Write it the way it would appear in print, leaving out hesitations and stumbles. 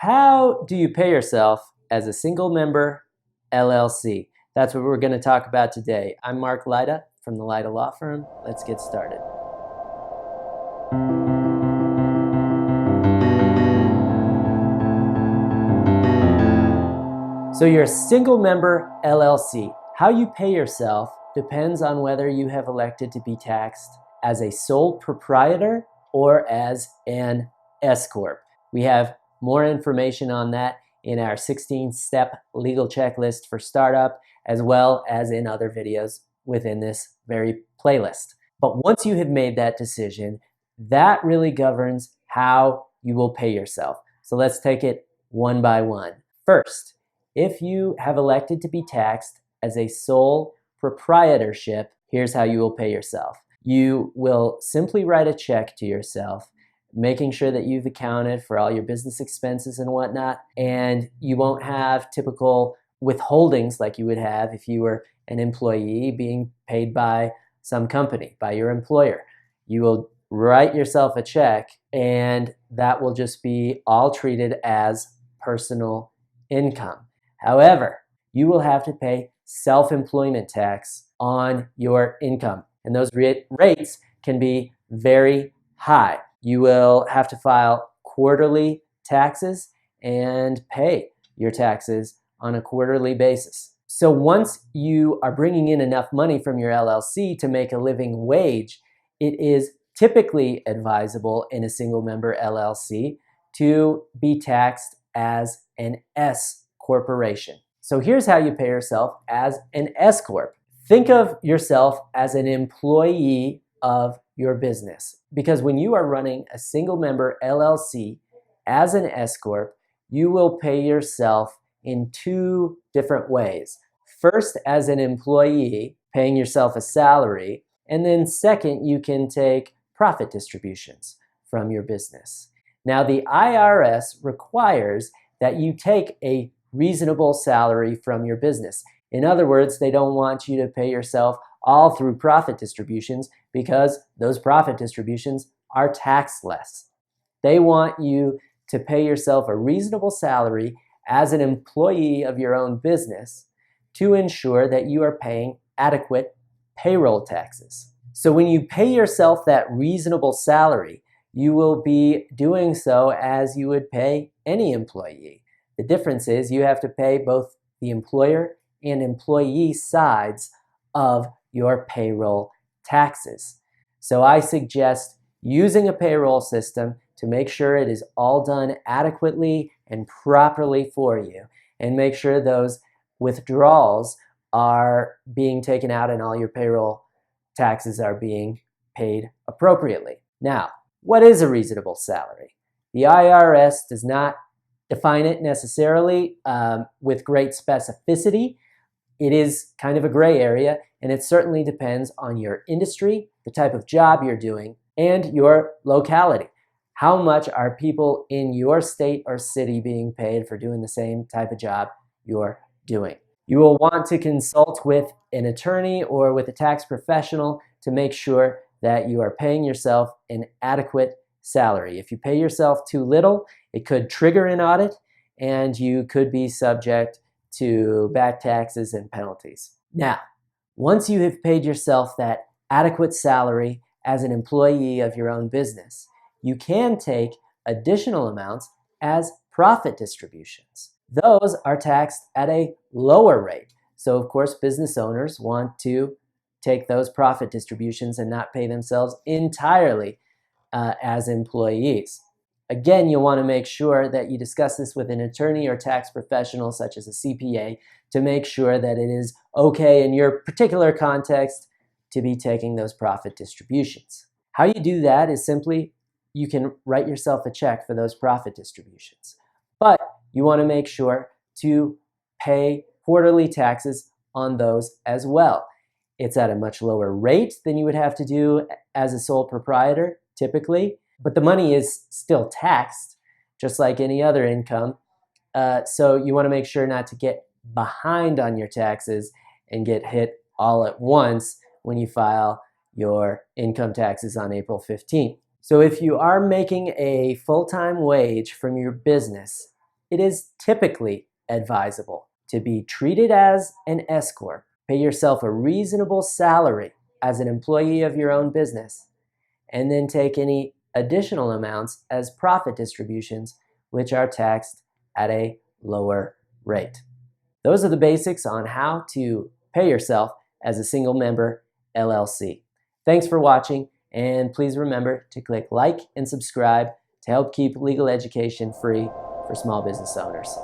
How do you pay yourself as a single member LLC? That's what we're going to talk about today. I'm Mark Lyda from the Lyda Law Firm. Let's get started. So you're a single member LLC. How you pay yourself depends on whether you have elected to be taxed as a sole proprietor or as an S-corp. We have more information on that in our 16-step legal checklist for startup, as well as in other videos within this very playlist. But once you have made that decision, that really governs how you will pay yourself. So let's take it one by one. First, if you have elected to be taxed as a sole proprietorship, here's how you will pay yourself. You will simply write a check to yourself, making sure that you've accounted for all your business expenses and whatnot, and you won't have typical withholdings like you would have if you were an employee being paid by some company, by your employer. You will write yourself a check, and that will just be all treated as personal income. However, you will have to pay self-employment tax on your income, and those rates can be very high. You will have to file quarterly taxes and pay your taxes on a quarterly basis. So once you are bringing in enough money from your LLC to make a living wage, it is typically advisable in a single member LLC to be taxed as an S corporation. So here's how you pay yourself as an S-corp. Think of yourself as an employee of your business, because when you are running a single member LLC as an S-corp, you will pay yourself in two different ways. First, as an employee, paying yourself a salary, and then second, you can take profit distributions from your business. Now, the IRS requires that you take a reasonable salary from your business. In other words, they don't want you to pay yourself all through profit distributions, because those profit distributions are taxless. They want you to pay yourself a reasonable salary as an employee of your own business to ensure that you are paying adequate payroll taxes. So when you pay yourself that reasonable salary, you will be doing so as you would pay any employee. The difference is you have to pay both the employer and employee sides of your payroll taxes. So I suggest using a payroll system to make sure it is all done adequately and properly for you, and make sure those withdrawals are being taken out and all your payroll taxes are being paid appropriately. Now, what is a reasonable salary? The IRS does not define it necessarily with great specificity. It is kind of a gray area, and it certainly depends on your industry, the type of job you're doing, and your locality. How much are people in your state or city being paid for doing the same type of job you're doing? You will want to consult with an attorney or with a tax professional to make sure that you are paying yourself an adequate salary. If you pay yourself too little, it could trigger an audit, and you could be subject to back taxes and penalties. Now, once you have paid yourself that adequate salary as an employee of your own business, you can take additional amounts as profit distributions. Those are taxed at a lower rate. So of course, business owners want to take those profit distributions and not pay themselves entirely as employees. Again, you'll want to make sure that you discuss this with an attorney or tax professional such as a CPA to make sure that it is okay in your particular context to be taking those profit distributions. How you do that is simply you can write yourself a check for those profit distributions. But you want to make sure to pay quarterly taxes on those as well. It's at a much lower rate than you would have to do as a sole proprietor typically, but the money is still taxed just like any other income. So you want to make sure not to get behind on your taxes and get hit all at once when you file your income taxes on April 15th. So if you are making a full-time wage from your business, it is typically advisable to be treated as an S-corp. Pay yourself a reasonable salary as an employee of your own business, and then take any additional amounts as profit distributions, which are taxed at a lower rate. Those are the basics on how to pay yourself as a single member LLC. Thanks for watching, and please remember to click like and subscribe to help keep legal education free for small business owners.